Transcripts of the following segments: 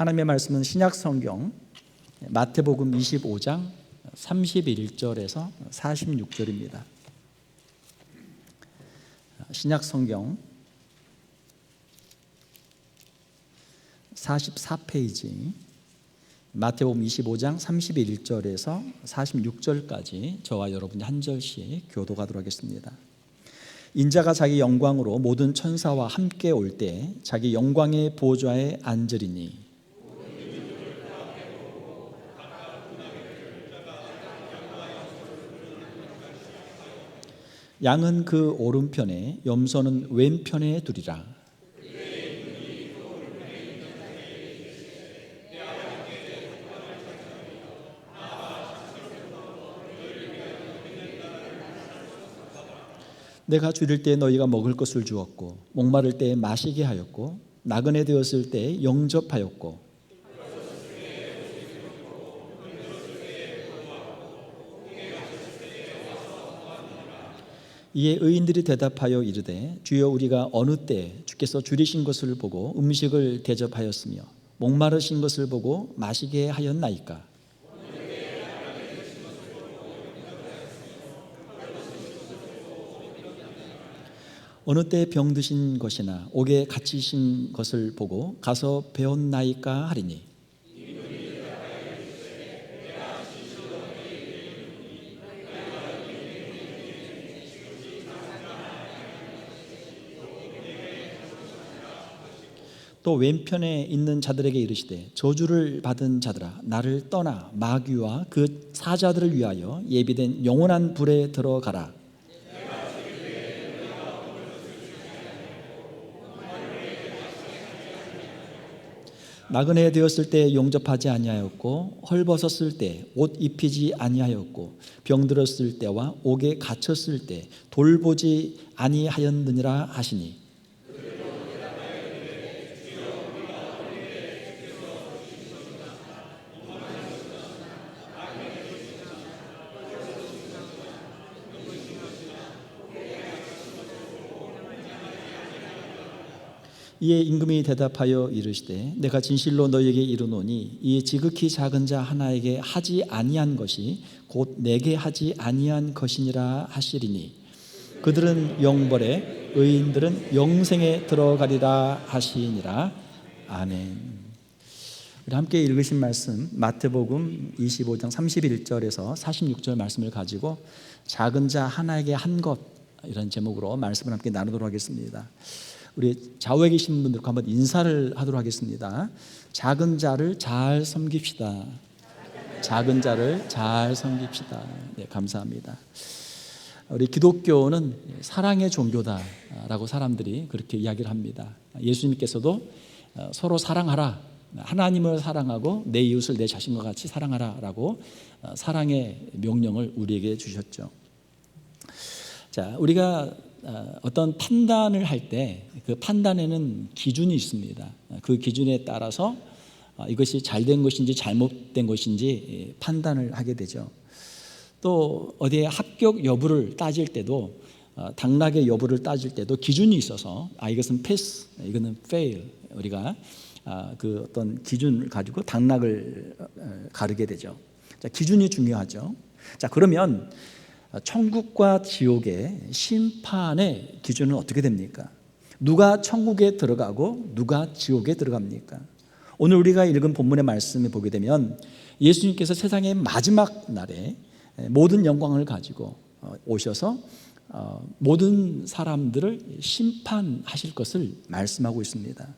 하나님의 말씀은 신약 성경 마태복음 25장 31절에서 46절입니다. 신약 성경 44페이지 마태복음 25장 31절에서 46절까지 저와 여러분이 한 절씩 교독하도록 하겠습니다. 인자가 자기 영광으로 모든 천사와 함께 올 때 자기 영광의 보좌에 앉으리니 양은 그 오른편에 염소는 왼편에 두리라. 내가 줄일 때 너희가 먹을 것을 주었고 목마를 때 마시게 하였고 나그네 되었을 때 영접하였고 이에 의인들이 대답하여 이르되 주여 우리가 어느 때 주께서 줄이신 것을 보고 음식을 대접하였으며 목마르신 것을 보고 마시게 하였나이까. 어느 때 병드신 것이나 옥에 갇히신 것을 보고 가서 배웠나이까 하리니 또 왼편에 있는 자들에게 이르시되 저주를 받은 자들아 나를 떠나 마귀와 그 사자들을 위하여 예비된 영원한 불에 들어가라. 나그네 되었을 때 용접하지 아니하였고 헐벗었을 때 옷 입히지 아니하였고 병들었을 때와 옥에 갇혔을 때 돌보지 아니하였느니라 하시니 이에 임금이 대답하여 이르시되 내가 진실로 너희에게 이르노니 이 지극히 작은 자 하나에게 하지 아니한 것이 곧 내게 하지 아니한 것이니라 하시리니 그들은 영벌에 의인들은 영생에 들어가리라 하시니라. 아멘. 우리 함께 읽으신 말씀 마태복음 25장 31절에서 46절 말씀을 가지고 작은 자 하나에게 한 것 이런 제목으로 말씀을 함께 나누도록 하겠습니다. 우리 좌우에 계신 분들과 한번 인사를 하도록 하겠습니다. 작은 자를 잘 섬깁시다. 작은 자를 잘 섬깁시다. 네, 감사합니다. 우리 기독교는 사랑의 종교다라고 사람들이 그렇게 이야기를 합니다. 예수님께서도 서로 사랑하라, 하나님을 사랑하고 내 이웃을 내 자신과 같이 사랑하라라고 사랑의 명령을 우리에게 주셨죠. 자, 우리가 어떤 판단을 할 때 그 판단에는 기준이 있습니다. 그 기준에 따라서 이것이 잘된 것인지 잘못된 것인지 판단을 하게 되죠. 또 어디에 합격 여부를 따질 때도 당락의 여부를 따질 때도 기준이 있어서 이것은 패스, 이거는 페일, 우리가 그 어떤 기준을 가지고 당락을 가르게 되죠. 자, 기준이 중요하죠. 자, 그러면 천국과 지옥의 심판의 기준은 어떻게 됩니까? 누가 천국에 들어가고 누가 지옥에 들어갑니까? 오늘 우리가 읽은 본문의 말씀을 보게 되면 예수님께서 세상의 마지막 날에 모든 영광을 가지고 오셔서 모든 사람들을 심판하실 것을 말씀하고 있습니다.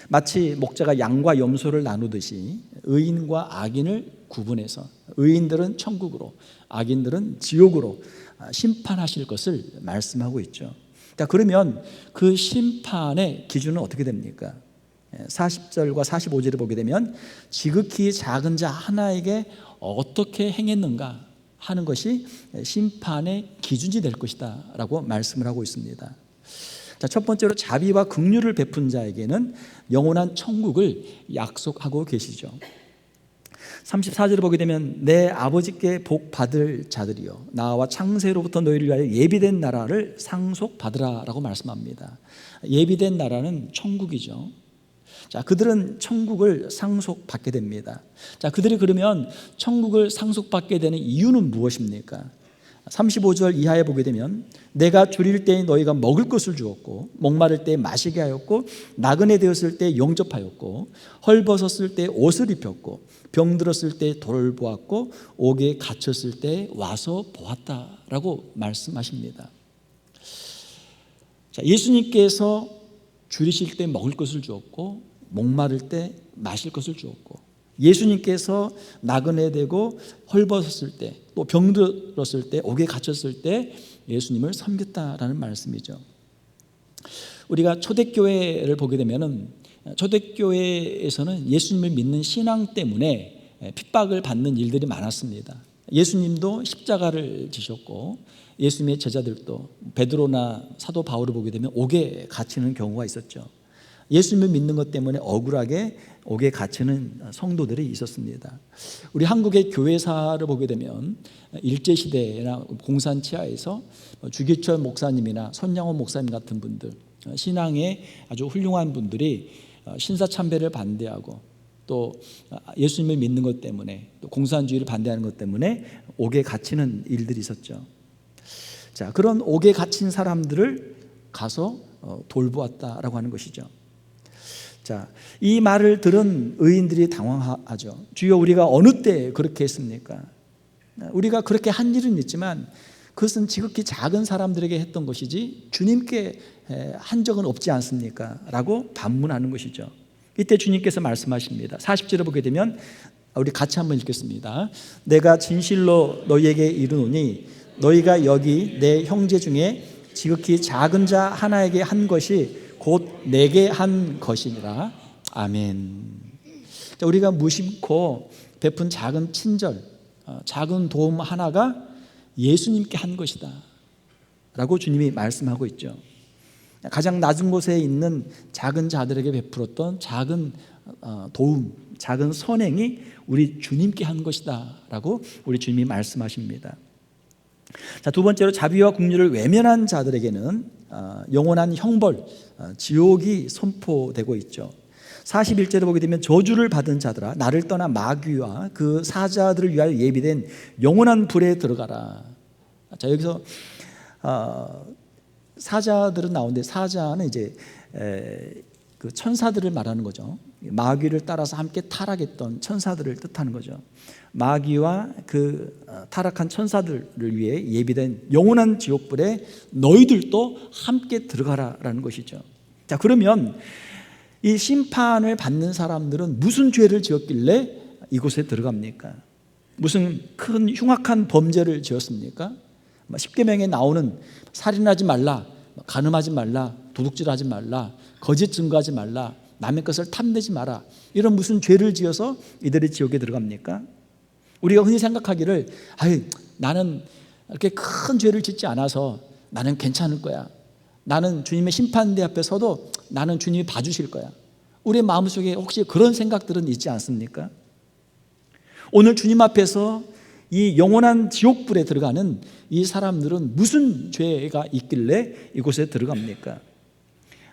마치 목자가 양과 염소를 나누듯이 의인과 악인을 구분해서 의인들은 천국으로 악인들은 지옥으로 심판하실 것을 말씀하고 있죠. 자, 그러면 그 심판의 기준은 어떻게 됩니까? 40절과 45절을 보게 되면 지극히 작은 자 하나에게 어떻게 행했는가 하는 것이 심판의 기준이 될 것이다 라고 말씀을 하고 있습니다. 자, 첫 번째로 자비와 긍휼을 베푼 자에게는 영원한 천국을 약속하고 계시죠. 34절을 보게 되면 내 아버지께 복 받을 자들이여 나와 창세로부터 너희를 위하여 예비된 나라를 상속받으라 라고 말씀합니다. 예비된 나라는 천국이죠. 자, 그들은 천국을 상속받게 됩니다. 자, 그들이 그러면 천국을 상속받게 되는 이유는 무엇입니까? 35절 이하에 보게 되면 내가 줄일 때에 너희가 먹을 것을 주었고 목마를 때에 마시게 하였고 나그네 되었을 때 영접하였고 헐벗었을 때 옷을 입혔고 병들었을 때 돌보았고 옥에 갇혔을 때 와서 보았다라고 말씀하십니다. 자, 예수님께서 줄이실 때 먹을 것을 주었고 목마를 때 마실 것을 주었고 예수님께서 나그네 되고 헐벗었을 때 또 병들었을 때 옥에 갇혔을 때 예수님을 섬겼다라는 말씀이죠. 우리가 초대교회를 보게 되면은 초대교회에서는 예수님을 믿는 신앙 때문에 핍박을 받는 일들이 많았습니다. 예수님도 십자가를 지셨고 예수님의 제자들도 베드로나 사도 바울을 보게 되면 옥에 갇히는 경우가 있었죠. 예수님을 믿는 것 때문에 억울하게 옥에 갇히는 성도들이 있었습니다. 우리 한국의 교회사를 보게 되면 일제시대나 공산치하에서 주기철 목사님이나 손양원 목사님 같은 분들, 신앙에 아주 훌륭한 분들이 신사참배를 반대하고 또 예수님을 믿는 것 때문에 또 공산주의를 반대하는 것 때문에 옥에 갇히는 일들이 있었죠. 자, 그런 옥에 갇힌 사람들을 가서 돌보았다라고 하는 것이죠. 자, 이 말을 들은 의인들이 당황하죠. 주여, 우리가 어느 때 그렇게 했습니까? 우리가 그렇게 한 일은 있지만 그것은 지극히 작은 사람들에게 했던 것이지 주님께 한 적은 없지 않습니까? 라고 반문하는 것이죠. 이때 주님께서 말씀하십니다. 40절을 보게 되면 우리 같이 한번 읽겠습니다. 내가 진실로 너희에게 이르노니 너희가 여기 내 형제 중에 지극히 작은 자 하나에게 한 것이 곧 내게 한 것이니라. 아멘. 자, 우리가 무심코 베푼 작은 친절, 작은 도움 하나가 예수님께 한 것이다 라고 주님이 말씀하고 있죠. 가장 낮은 곳에 있는 작은 자들에게 베풀었던 작은 도움, 작은 선행이 우리 주님께 한 것이다 라고 우리 주님이 말씀하십니다. 자, 두 번째로 자비와 긍휼을 외면한 자들에게는 영원한 형벌, 지옥이 선포되고 있죠. 41절에 보게 되면 저주를 받은 자들아 나를 떠나 마귀와 그 사자들을 위하여 예비된 영원한 불에 들어가라. 자, 여기서 사자들은 나오는데 사자는 이제 그 천사들을 말하는 거죠. 마귀를 따라서 함께 타락했던 천사들을 뜻하는 거죠. 마귀와 그 타락한 천사들을 위해 예비된 영원한 지옥불에 너희들도 함께 들어가라라는 것이죠. 자, 그러면 이 심판을 받는 사람들은 무슨 죄를 지었길래 이곳에 들어갑니까? 무슨 큰 흉악한 범죄를 지었습니까? 십계명에 나오는 살인하지 말라, 간음하지 말라, 도둑질하지 말라, 거짓 증거하지 말라, 남의 것을 탐내지 마라, 이런 무슨 죄를 지어서 이들이 지옥에 들어갑니까? 우리가 흔히 생각하기를 나는 이렇게 큰 죄를 짓지 않아서 나는 괜찮을 거야, 나는 주님의 심판대 앞에 서도 나는 주님이 봐주실 거야. 우리의 마음속에 혹시 그런 생각들은 있지 않습니까? 오늘 주님 앞에서 이 영원한 지옥불에 들어가는 이 사람들은 무슨 죄가 있길래 이곳에 들어갑니까?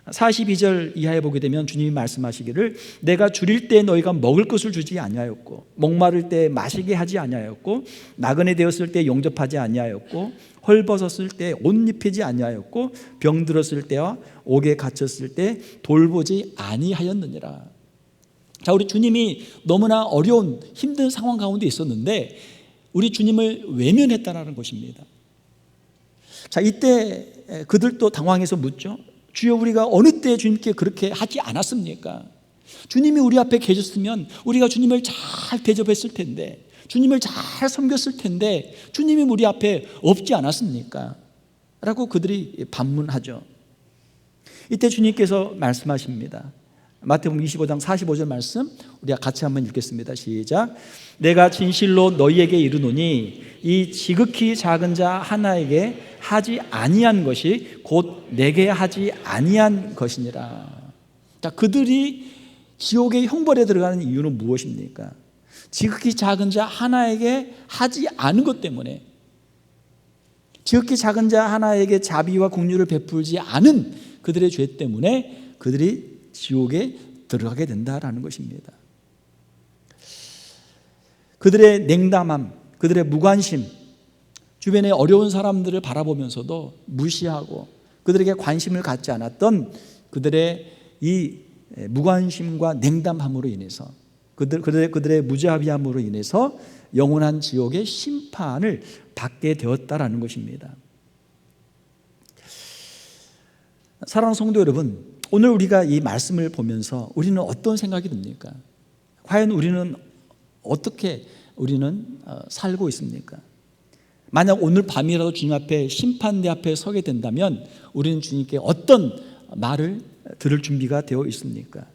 42절 이하에 보게 되면 주님이 말씀하시기를 내가 줄일 때 너희가 먹을 것을 주지 아니하였고 목마를 때 마시게 하지 아니하였고 나그네 되었을 때 용접하지 아니하였고 헐벗었을 때 옷 입히지 아니하였고 병들었을 때와 옥에 갇혔을 때 돌보지 아니하였느니라. 자, 우리 주님이 너무나 어려운 힘든 상황 가운데 있었는데 우리 주님을 외면했다라는 것입니다. 자, 이때 그들도 당황해서 묻죠. 주여, 우리가 어느 때 주님께 그렇게 하지 않았습니까? 주님이 우리 앞에 계셨으면 우리가 주님을 잘 대접했을 텐데, 주님을 잘 섬겼을 텐데 주님이 우리 앞에 없지 않았습니까? 라고 그들이 반문하죠. 이때 주님께서 말씀하십니다. 마태복음 25장 45절 말씀 우리가 같이 한번 읽겠습니다. 시작. 내가 진실로 너희에게 이르노니 이 지극히 작은 자 하나에게 하지 아니한 것이 곧 내게 하지 아니한 것이니라. 자, 그들이 지옥의 형벌에 들어가는 이유는 무엇입니까? 지극히 작은 자 하나에게 하지 않은 것 때문에, 지극히 작은 자 하나에게 자비와 긍휼을 베풀지 않은 그들의 죄 때문에 그들이 지옥에 들어가게 된다라는 것입니다. 그들의 냉담함, 그들의 무관심, 주변의 어려운 사람들을 바라보면서도 무시하고 그들에게 관심을 갖지 않았던 그들의 이 무관심과 냉담함으로 인해서 그들의 무자비함으로 인해서 영원한 지옥의 심판을 받게 되었다라는 것입니다. 사랑하는 성도 여러분, 오늘 우리가 이 말씀을 보면서 우리는 어떤 생각이 듭니까? 과연 우리는 어떻게 살고 있습니까? 만약 오늘 밤이라도 주님 앞에 심판대 앞에 서게 된다면 우리는 주님께 어떤 말을 들을 준비가 되어 있습니까?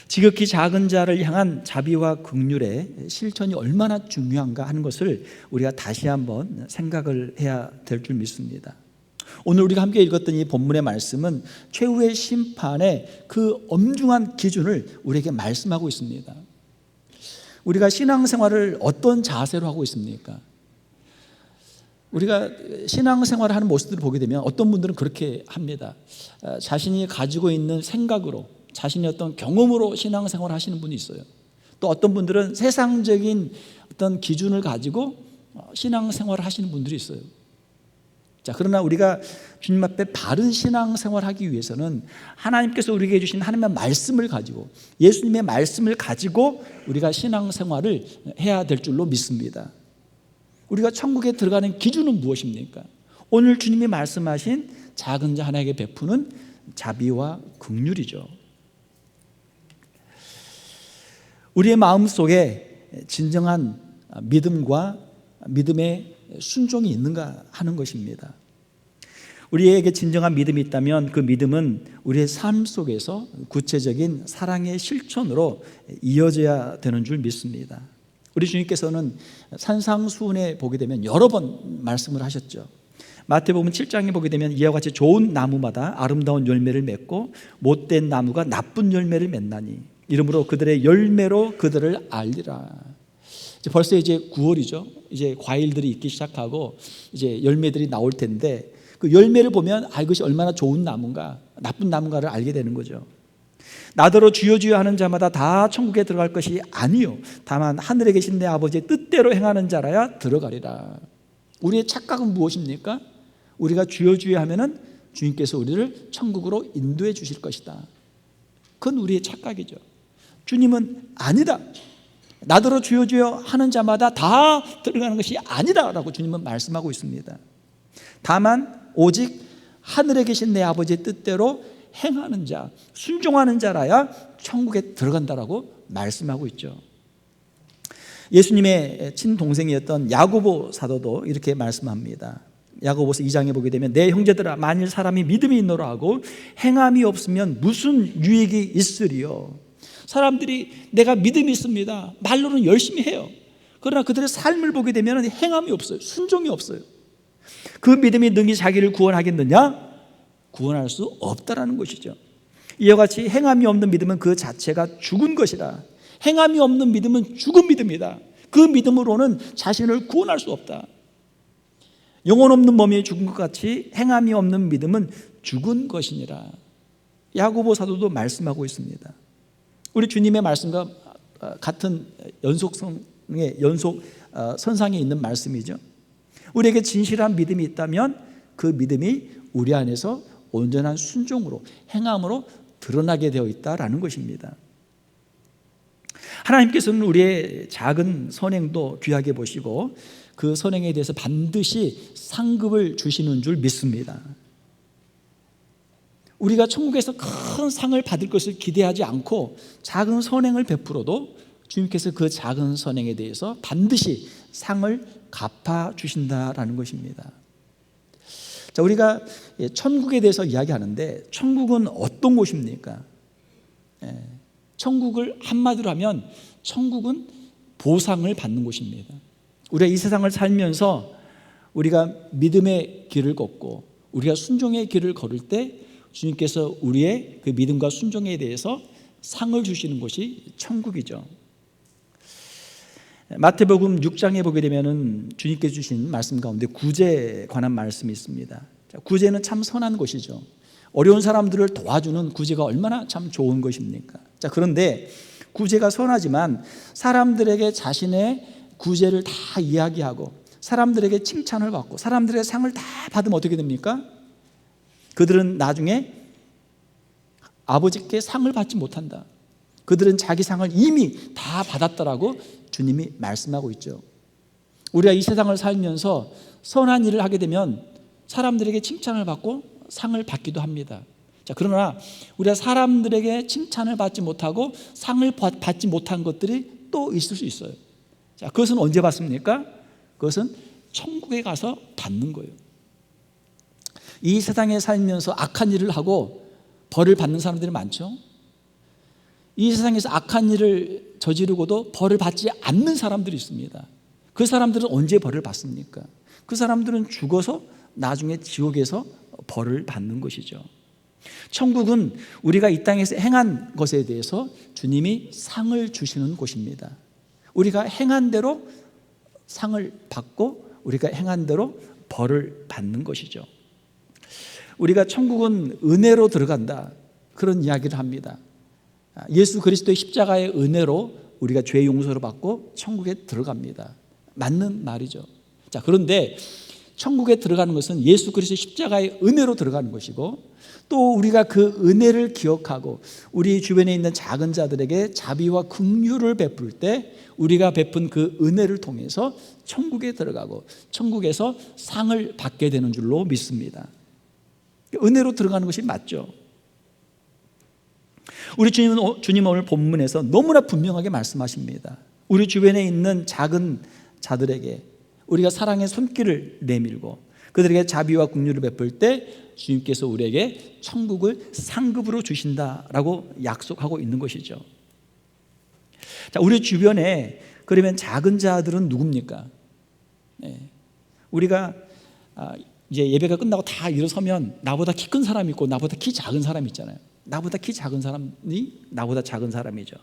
지극히 작은 자를 향한 자비와 긍휼의 실천이 얼마나 중요한가 하는 것을 우리가 다시 한번 생각을 해야 될 줄 믿습니다. 오늘 우리가 함께 읽었던 이 본문의 말씀은 최후의 심판의 그 엄중한 기준을 우리에게 말씀하고 있습니다. 우리가 신앙생활을 어떤 자세로 하고 있습니까? 우리가 신앙생활을 하는 모습들을 보게 되면 어떤 분들은 그렇게 합니다. 자신이 가지고 있는 생각으로, 자신의 어떤 경험으로 신앙생활을 하시는 분이 있어요. 또 어떤 분들은 세상적인 어떤 기준을 가지고 신앙생활을 하시는 분들이 있어요. 자, 그러나 우리가 주님 앞에 바른 신앙생활을 하기 위해서는 하나님께서 우리에게 주신 하나님의 말씀을 가지고, 예수님의 말씀을 가지고 우리가 신앙생활을 해야 될 줄로 믿습니다. 우리가 천국에 들어가는 기준은 무엇입니까? 오늘 주님이 말씀하신 작은 자 하나에게 베푸는 자비와 긍휼이죠. 우리의 마음속에 진정한 믿음과 믿음의 순종이 있는가 하는 것입니다. 우리에게 진정한 믿음이 있다면 그 믿음은 우리의 삶 속에서 구체적인 사랑의 실천으로 이어져야 되는 줄 믿습니다. 우리 주님께서는 산상수훈에 보게 되면 여러 번 말씀을 하셨죠. 마태복음 7장에 보게 되면 이와 같이 좋은 나무마다 아름다운 열매를 맺고 못된 나무가 나쁜 열매를 맺나니 이러므로 그들의 열매로 그들을 알리라. 벌써 이제 9월이죠. 이제 과일들이 익기 시작하고 이제 열매들이 나올 텐데 그 열매를 보면 이것이 얼마나 좋은 나무인가 나쁜 나무인가를 알게 되는 거죠. 나더러 주여 주여 하는 자마다 다 천국에 들어갈 것이 아니요 다만 하늘에 계신 내 아버지의 뜻대로 행하는 자라야 들어가리라. 우리의 착각은 무엇입니까? 우리가 주여 주여 하면은 주님께서 우리를 천국으로 인도해 주실 것이다. 그건 우리의 착각이죠. 주님은 아니다. 나더러 주여 주여 하는 자마다 다 들어가는 것이 아니다라고 주님은 말씀하고 있습니다. 다만 오직 하늘에 계신 내 아버지의 뜻대로 행하는 자, 순종하는 자라야 천국에 들어간다라고 말씀하고 있죠. 예수님의 친동생이었던 야고보 사도도 이렇게 말씀합니다. 야고보서 2장에 보게 되면 내 형제들아 만일 사람이 믿음이 있노라 하고 행함이 없으면 무슨 유익이 있으리요. 사람들이 내가 믿음이 있습니다. 말로는 열심히 해요. 그러나 그들의 삶을 보게 되면 행함이 없어요. 순종이 없어요. 그 믿음이 능히 자기를 구원하겠느냐? 구원할 수 없다라는 것이죠. 이와 같이 행함이 없는 믿음은 그 자체가 죽은 것이라. 행함이 없는 믿음은 죽은 믿음이다. 그 믿음으로는 자신을 구원할 수 없다. 영혼 없는 몸이 죽은 것 같이 행함이 없는 믿음은 죽은 것이니라. 야고보 사도도 말씀하고 있습니다. 우리 주님의 말씀과 같은 선상에 있는 말씀이죠. 우리에게 진실한 믿음이 있다면 그 믿음이 우리 안에서 온전한 순종으로 행함으로 드러나게 되어 있다라는 것입니다. 하나님께서는 우리의 작은 선행도 귀하게 보시고 그 선행에 대해서 반드시 상급을 주시는 줄 믿습니다. 우리가 천국에서 큰 상을 받을 것을 기대하지 않고 작은 선행을 베풀어도 주님께서 그 작은 선행에 대해서 반드시 상을 갚아 주신다라는 것입니다. 자, 우리가 천국에 대해서 이야기하는데 천국은 어떤 곳입니까? 천국을 한마디로 하면 천국은 보상을 받는 곳입니다. 우리가 이 세상을 살면서 우리가 믿음의 길을 걷고 우리가 순종의 길을 걸을 때 주님께서 우리의 그 믿음과 순종에 대해서 상을 주시는 곳이 천국이죠. 마태복음 6장에 보게 되면은 주님께서 주신 말씀 가운데 구제에 관한 말씀이 있습니다. 구제는 참 선한 것이죠. 어려운 사람들을 도와주는 구제가 얼마나 참 좋은 것입니까? 자, 그런데 구제가 선하지만 사람들에게 자신의 구제를 다 이야기하고 사람들에게 칭찬을 받고 사람들의 상을 다 받으면 어떻게 됩니까? 그들은 나중에 아버지께 상을 받지 못한다. 그들은 자기 상을 이미 다 받았다라고 주님이 말씀하고 있죠. 우리가 이 세상을 살면서 선한 일을 하게 되면 사람들에게 칭찬을 받고 상을 받기도 합니다. 자, 그러나 우리가 사람들에게 칭찬을 받지 못하고 상을 받지 못한 것들이 또 있을 수 있어요. 자, 그것은 언제 받습니까? 그것은 천국에 가서 받는 거예요. 이 세상에 살면서 악한 일을 하고 벌을 받는 사람들이 많죠. 이 세상에서 악한 일을 저지르고도 벌을 받지 않는 사람들이 있습니다. 그 사람들은 언제 벌을 받습니까? 그 사람들은 죽어서 나중에 지옥에서 벌을 받는 것이죠. 천국은 우리가 이 땅에서 행한 것에 대해서 주님이 상을 주시는 곳입니다. 우리가 행한 대로 상을 받고 우리가 행한 대로 벌을 받는 것이죠. 우리가 천국은 은혜로 들어간다, 그런 이야기를 합니다. 예수 그리스도의 십자가의 은혜로 우리가 죄 용서를 받고 천국에 들어갑니다. 맞는 말이죠. 자, 그런데 천국에 들어가는 것은 예수 그리스도의 십자가의 은혜로 들어가는 것이고, 또 우리가 그 은혜를 기억하고 우리 주변에 있는 작은 자들에게 자비와 긍휼을 베풀 때 우리가 베푼 그 은혜를 통해서 천국에 들어가고 천국에서 상을 받게 되는 줄로 믿습니다. 은혜로 들어가는 것이 맞죠. 우리 주님은 오늘 본문에서 너무나 분명하게 말씀하십니다. 우리 주변에 있는 작은 자들에게 우리가 사랑의 손길을 내밀고 그들에게 자비와 긍휼을 베풀 때 주님께서 우리에게 천국을 상급으로 주신다라고 약속하고 있는 것이죠. 자, 우리 주변에 그러면 작은 자들은 누굽니까? 우리가 이제 예배가 끝나고 다 일어서면 나보다 키 큰 사람이 있고 나보다 키 작은 사람이 있잖아요. 나보다 키 작은 사람이 나보다 작은 사람이죠.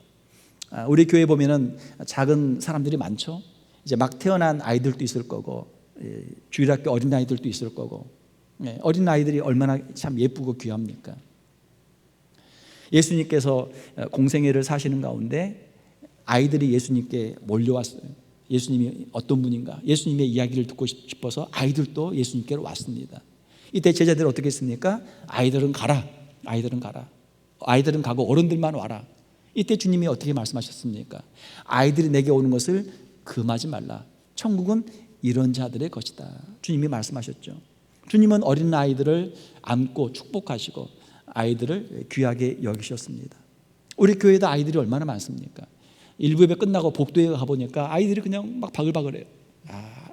우리 교회 보면은 작은 사람들이 많죠. 이제 막 태어난 아이들도 있을 거고 주일학교 어린아이들도 있을 거고, 어린아이들이 얼마나 참 예쁘고 귀합니까? 예수님께서 공생애를 사시는 가운데 아이들이 예수님께 몰려왔어요. 예수님이 어떤 분인가, 예수님의 이야기를 듣고 싶어서 아이들도 예수님께로 왔습니다. 이때 제자들은 어떻게 했습니까? 아이들은 가라, 아이들은 가라, 아이들은 가고 어른들만 와라. 이때 주님이 어떻게 말씀하셨습니까? 아이들이 내게 오는 것을 금하지 말라. 천국은 이런 자들의 것이다. 주님이 말씀하셨죠. 주님은 어린 아이들을 안고 축복하시고 아이들을 귀하게 여기셨습니다. 우리 교회도 아이들이 얼마나 많습니까? 일부 예배 끝나고 복도에 가보니까 아이들이 그냥 막 바글바글해요.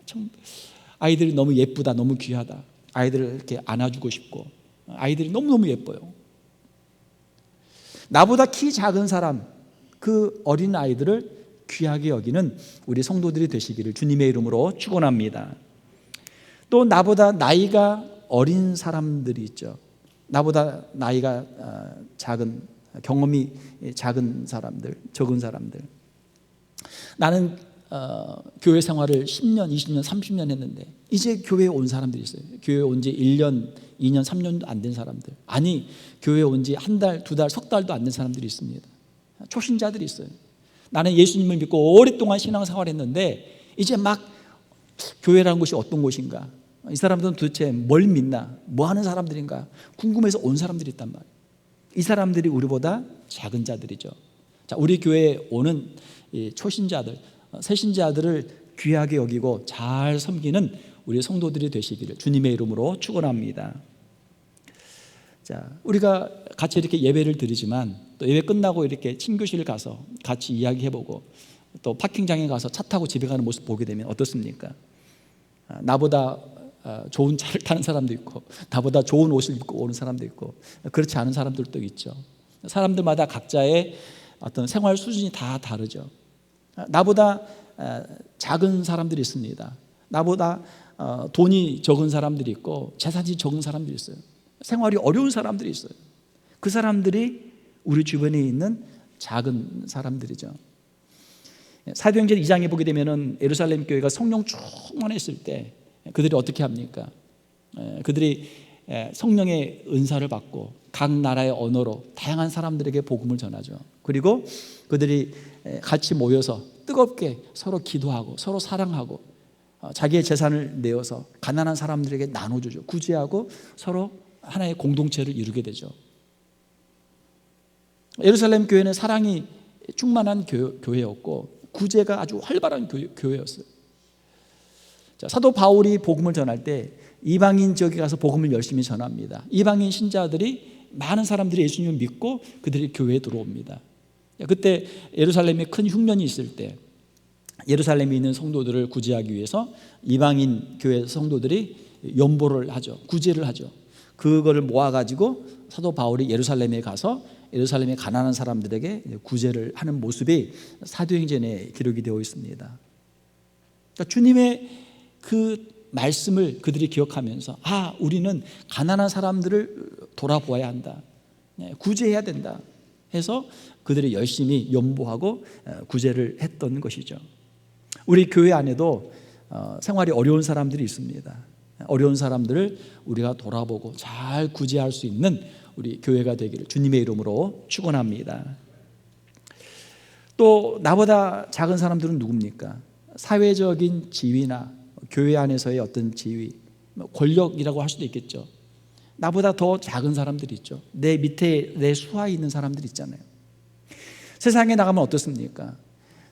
참 아이들이 너무 예쁘다, 너무 귀하다. 아이들을 이렇게 안아주고 싶고, 아이들이 너무너무 예뻐요. 나보다 키 작은 사람, 그 어린 아이들을 귀하게 여기는 우리 성도들이 되시기를 주님의 이름으로 축원합니다. 또 나보다 나이가 어린 사람들이 있죠. 나보다 나이가 작은, 경험이 작은 사람들, 적은 사람들. 나는 교회 생활을 10년, 20년, 30년 했는데 이제 교회에 온 사람들이 있어요. 교회에 온 지 1년, 2년, 3년도 안 된 사람들. 아니, 교회에 온 지 한 달, 두 달, 석 달도 안 된 사람들이 있습니다. 초신자들이 있어요. 나는 예수님을 믿고 오랫동안 신앙생활을 했는데 이제 막 교회라는 곳이 어떤 곳인가, 이 사람들은 도대체 뭘 믿나, 뭐 하는 사람들인가 궁금해서 온 사람들이 있단 말이에요. 이 사람들이 우리보다 작은 자들이죠. 자, 우리 교회에 오는 이 초신자들, 새신자들을 귀하게 여기고 잘 섬기는 우리 성도들이 되시기를 주님의 이름으로 축원합니다. 자, 우리가 같이 이렇게 예배를 드리지만 또 예배 끝나고 이렇게 친교실 가서 같이 이야기해보고 또 파킹장에 가서 차 타고 집에 가는 모습 보게 되면 어떻습니까? 나보다 좋은 차를 타는 사람도 있고 나보다 좋은 옷을 입고 오는 사람도 있고 그렇지 않은 사람들도 있죠. 사람들마다 각자의 어떤 생활 수준이 다 다르죠. 나보다 작은 사람들이 있습니다. 나보다 돈이 적은 사람들이 있고 재산이 적은 사람들이 있어요. 생활이 어려운 사람들이 있어요. 그 사람들이 우리 주변에 있는 작은 사람들이죠. 사도행전 2장에 보게 되면은 예루살렘 교회가 성령 충만했을 때 그들이 어떻게 합니까? 그들이 성령의 은사를 받고 각 나라의 언어로 다양한 사람들에게 복음을 전하죠. 그리고 그들이 같이 모여서 뜨겁게 서로 기도하고 서로 사랑하고 자기의 재산을 내어서 가난한 사람들에게 나눠주죠. 구제하고 서로 하나의 공동체를 이루게 되죠. 예루살렘 교회는 사랑이 충만한 교회였고 구제가 아주 활발한 교회였어요. 자, 사도 바울이 복음을 전할 때 이방인 지역에 가서 복음을 열심히 전합니다. 이방인 신자들이 많은 사람들이 예수님을 믿고 그들이 교회에 들어옵니다. 그때 예루살렘에 큰 흉년이 있을 때 예루살렘에 있는 성도들을 구제하기 위해서 이방인 교회 성도들이 연보를 하죠. 구제를 하죠. 그거를 모아가지고 사도 바울이 예루살렘에 가서 예루살렘의 가난한 사람들에게 구제를 하는 모습이 사도행전에 기록이 되어 있습니다. 그러니까 주님의 그 말씀을 그들이 기억하면서 우리는 가난한 사람들을 돌아보아야 한다, 구제해야 된다 해서 그들이 열심히 연보하고 구제를 했던 것이죠. 우리 교회 안에도 생활이 어려운 사람들이 있습니다. 어려운 사람들을 우리가 돌아보고 잘 구제할 수 있는 우리 교회가 되기를 주님의 이름으로 축원합니다. 또 나보다 작은 사람들은 누굽니까? 사회적인 지위나 교회 안에서의 어떤 지위, 권력이라고 할 수도 있겠죠. 나보다 더 작은 사람들이 있죠. 내 밑에 내 수하에 있는 사람들이 있잖아요. 세상에 나가면 어떻습니까?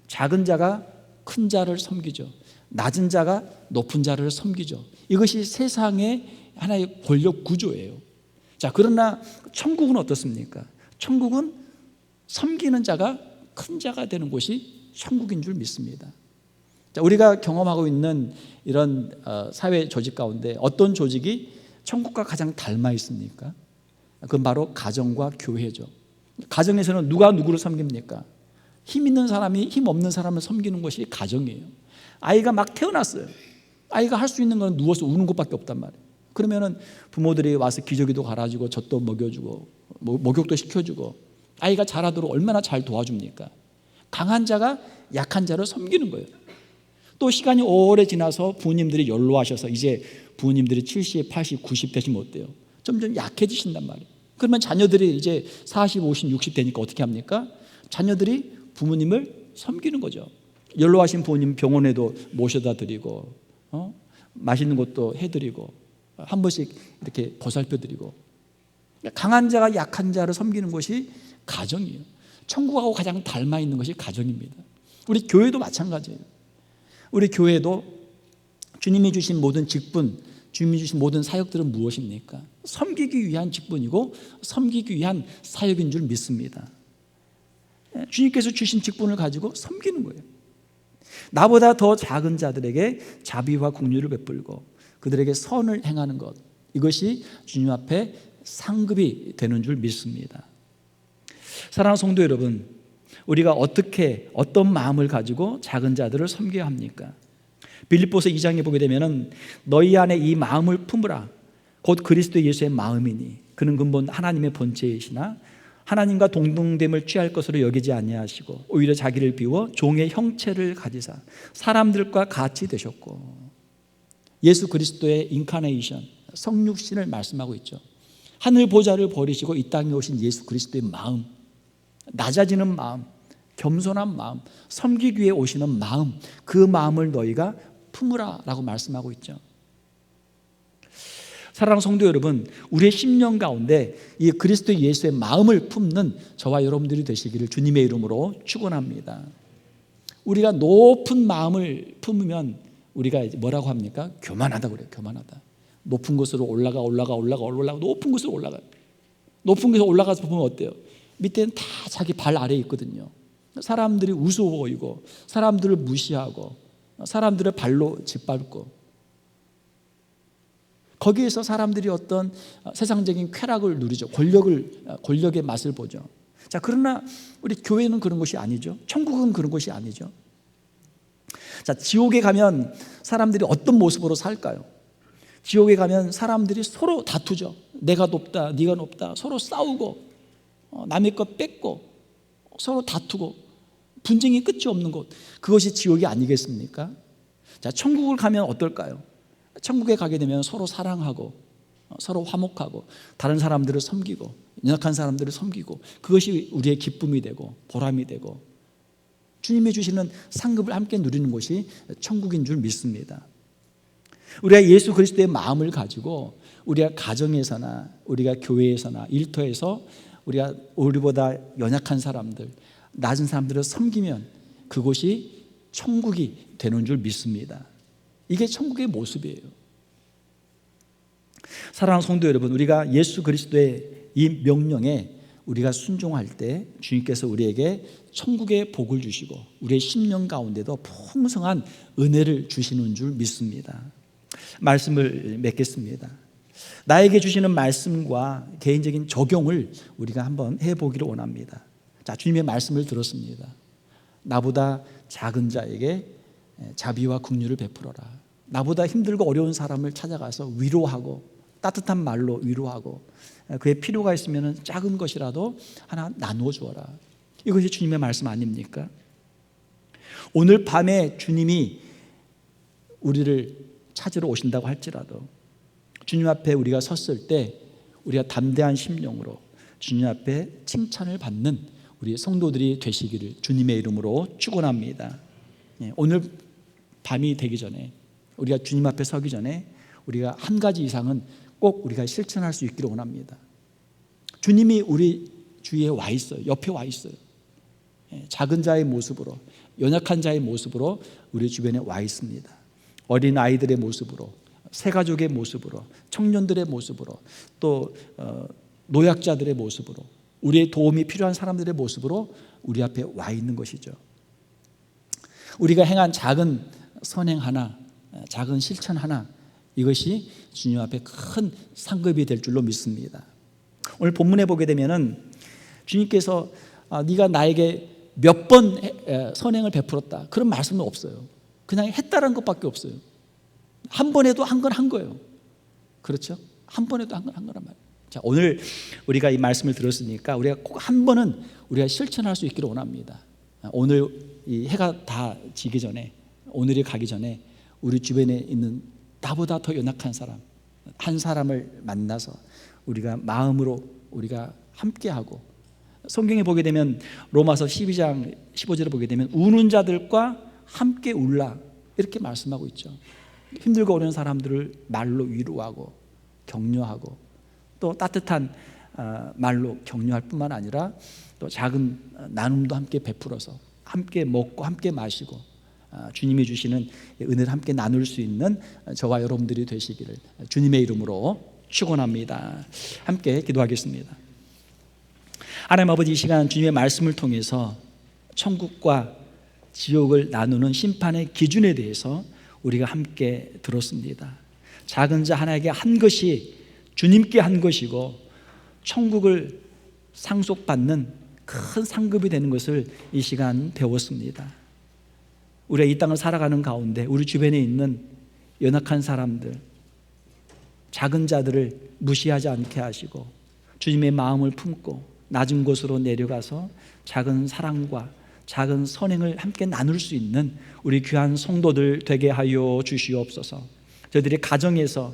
작은 자가 큰 자를 섬기죠. 낮은 자가 높은 자를 섬기죠. 이것이 세상의 하나의 권력 구조예요. 자, 그러나 천국은 어떻습니까? 천국은 섬기는 자가 큰 자가 되는 곳이 천국인 줄 믿습니다. 자, 우리가 경험하고 있는 이런 사회 조직 가운데 어떤 조직이 천국과 가장 닮아 있습니까? 그건 바로 가정과 교회죠. 가정에서는 누가 누구를 섬깁니까? 힘 있는 사람이 힘 없는 사람을 섬기는 것이 가정이에요. 아이가 막 태어났어요. 아이가 할 수 있는 건 누워서 우는 것밖에 없단 말이에요. 그러면은 부모들이 와서 기저귀도 갈아주고 젖도 먹여주고 목욕도 시켜주고 아이가 자라도록 얼마나 잘 도와줍니까? 강한 자가 약한 자를 섬기는 거예요. 또 시간이 오래 지나서 부모님들이 연로하셔서 이제 부모님들이 70, 80, 90 되시면 어때요? 점점 약해지신단 말이에요. 그러면 자녀들이 이제 40, 50, 60 되니까 어떻게 합니까? 자녀들이 부모님을 섬기는 거죠. 연로하신 부모님 병원에도 모셔다 드리고 맛있는 것도 해드리고 한 번씩 이렇게 보살펴 드리고. 강한 자가 약한 자를 섬기는 것이 가정이에요. 천국하고 가장 닮아 있는 것이 가정입니다. 우리 교회도 마찬가지예요. 우리 교회도 주님이 주신 모든 직분, 주님이 주신 모든 사역들은 무엇입니까? 섬기기 위한 직분이고 섬기기 위한 사역인 줄 믿습니다. 주님께서 주신 직분을 가지고 섬기는 거예요. 나보다 더 작은 자들에게 자비와 긍휼을 베풀고 그들에게 선을 행하는 것, 이것이 주님 앞에 상급이 되는 줄 믿습니다. 사랑하는 성도 여러분, 우리가 어떤 마음을 가지고 작은 자들을 섬겨야 합니까? 빌립보서 2장에 보게 되면 너희 안에 이 마음을 품으라 곧 그리스도 예수의 마음이니 그는 근본 하나님의 본체이시나 하나님과 동등됨을 취할 것으로 여기지 아니하시고 오히려 자기를 비워 종의 형체를 가지사 사람들과 같이 되셨고. 예수 그리스도의 인카네이션, 성육신을 말씀하고 있죠. 하늘 보좌를 버리시고 이 땅에 오신 예수 그리스도의 마음, 낮아지는 마음, 겸손한 마음, 섬기기 위해 오시는 마음, 그 마음을 너희가 품으라 라고 말씀하고 있죠. 사랑하는 성도 여러분, 우리의 심령 가운데 이 그리스도 예수의 마음을 품는 저와 여러분들이 되시기를 주님의 이름으로 축원합니다. 우리가 높은 마음을 품으면 우리가 뭐라고 합니까? 교만하다고 그래요. 교만하다. 높은 곳으로 올라가 높은 곳으로 올라가요. 높은 곳에 올라가서 보면 어때요? 밑에는 다 자기 발 아래에 있거든요. 사람들이 우스워 보이고 사람들을 무시하고 사람들을 발로 짓밟고 거기에서 사람들이 어떤 세상적인 쾌락을 누리죠. 권력의 맛을 보죠. 자, 그러나 우리 교회는 그런 것이 아니죠. 천국은 그런 것이 아니죠. 자, 지옥에 가면 사람들이 어떤 모습으로 살까요? 지옥에 가면 사람들이 서로 다투죠. 내가 높다, 네가 높다, 서로 싸우고 남의 것 뺏고 서로 다투고 분쟁이 끝이 없는 곳, 그것이 지옥이 아니겠습니까? 자, 천국을 가면 어떨까요? 천국에 가게 되면 서로 사랑하고 서로 화목하고 다른 사람들을 섬기고 연약한 사람들을 섬기고 그것이 우리의 기쁨이 되고 보람이 되고 주님이 주시는 상급을 함께 누리는 곳이 천국인 줄 믿습니다. 우리가 예수 그리스도의 마음을 가지고 우리가 가정에서나 우리가 교회에서나 일터에서 우리가 우리보다 연약한 사람들, 낮은 사람들을 섬기면 그곳이 천국이 되는 줄 믿습니다. 이게 천국의 모습이에요. 사랑하는 성도 여러분, 우리가 예수 그리스도의 이 명령에 우리가 순종할 때 주님께서 우리에게 천국의 복을 주시고 우리의 심령 가운데도 풍성한 은혜를 주시는 줄 믿습니다. 말씀을 맺겠습니다. 나에게 주시는 말씀과 개인적인 적용을 우리가 한번 해보기를 원합니다. 자, 주님의 말씀을 들었습니다. 나보다 작은 자에게 자비와 긍휼을 베풀어라. 나보다 힘들고 어려운 사람을 찾아가서 위로하고 따뜻한 말로 위로하고 그의 필요가 있으면 작은 것이라도 하나 나누어 주어라. 이것이 주님의 말씀 아닙니까? 오늘 밤에 주님이 우리를 찾으러 오신다고 할지라도 주님 앞에 우리가 섰을 때 우리가 담대한 심령으로 주님 앞에 칭찬을 받는 우리 성도들이 되시기를 주님의 이름으로 축원합니다. 오늘 밤이 되기 전에 우리가 주님 앞에 서기 전에 우리가 한 가지 이상은 꼭 우리가 실천할 수 있기를 원합니다. 주님이 우리 주위에 와 있어요. 옆에 와 있어요. 작은 자의 모습으로, 연약한 자의 모습으로 우리 주변에 와 있습니다. 어린 아이들의 모습으로, 새가족의 모습으로, 청년들의 모습으로, 또 노약자들의 모습으로, 우리의 도움이 필요한 사람들의 모습으로 우리 앞에 와 있는 것이죠. 우리가 행한 작은 선행 하나, 작은 실천 하나, 이것이 주님 앞에 큰 상급이 될 줄로 믿습니다. 오늘 본문에 보게 되면은 주님께서 네가 나에게 몇 번 선행을 베풀었다 그런 말씀은 없어요. 그냥 했다라는 것밖에 없어요. 한 번 해도 한 건 한 거예요. 그렇죠? 한 번 해도 한 건 한 거란 말이에요. 자, 오늘 우리가 이 말씀을 들었으니까 우리가 꼭 한 번은 우리가 실천할 수 있기를 원합니다. 오늘 이 해가 다 지기 전에, 오늘이 가기 전에 우리 주변에 있는 나보다 더 연약한 사람 한 사람을 만나서 우리가 마음으로 우리가 함께하고, 성경에 보게 되면 로마서 12장 15절에 보게 되면 우는 자들과 함께 울라 이렇게 말씀하고 있죠. 힘들고 어려운 사람들을 말로 위로하고 격려하고 또 따뜻한 말로 격려할 뿐만 아니라 또 작은 나눔도 함께 베풀어서 함께 먹고 함께 마시고 주님이 주시는 은혜를 함께 나눌 수 있는 저와 여러분들이 되시기를 주님의 이름으로 축원합니다. 함께 기도하겠습니다. 하나님 아버지, 이 시간 주님의 말씀을 통해서 천국과 지옥을 나누는 심판의 기준에 대해서 우리가 함께 들었습니다. 작은 자 하나에게 한 것이 주님께 한 것이고 천국을 상속받는 큰 상급이 되는 것을 이 시간 배웠습니다. 우리가 이 땅을 살아가는 가운데 우리 주변에 있는 연약한 사람들, 작은 자들을 무시하지 않게 하시고 주님의 마음을 품고 낮은 곳으로 내려가서 작은 사랑과 작은 선행을 함께 나눌 수 있는 우리 귀한 성도들 되게 하여 주시옵소서. 저희들의 가정에서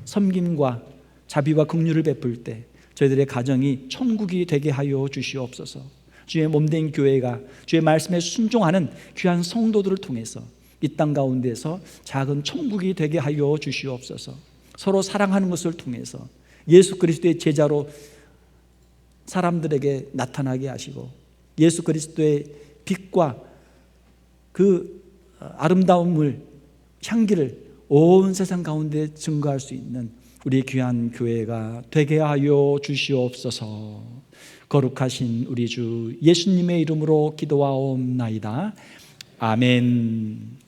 섬김과 자비와 긍휼을 베풀 때 저희들의 가정이 천국이 되게 하여 주시옵소서. 주의 몸된 교회가 주의 말씀에 순종하는 귀한 성도들을 통해서 이 땅 가운데서 작은 천국이 되게 하여 주시옵소서. 서로 사랑하는 것을 통해서 예수 그리스도의 제자로 사람들에게 나타나게 하시고 예수 그리스도의 빛과 그 아름다움을, 향기를 온 세상 가운데 증거할 수 있는 우리 귀한 교회가 되게 하여 주시옵소서. 거룩하신 우리 주 예수님의 이름으로 기도하옵나이다. 아멘.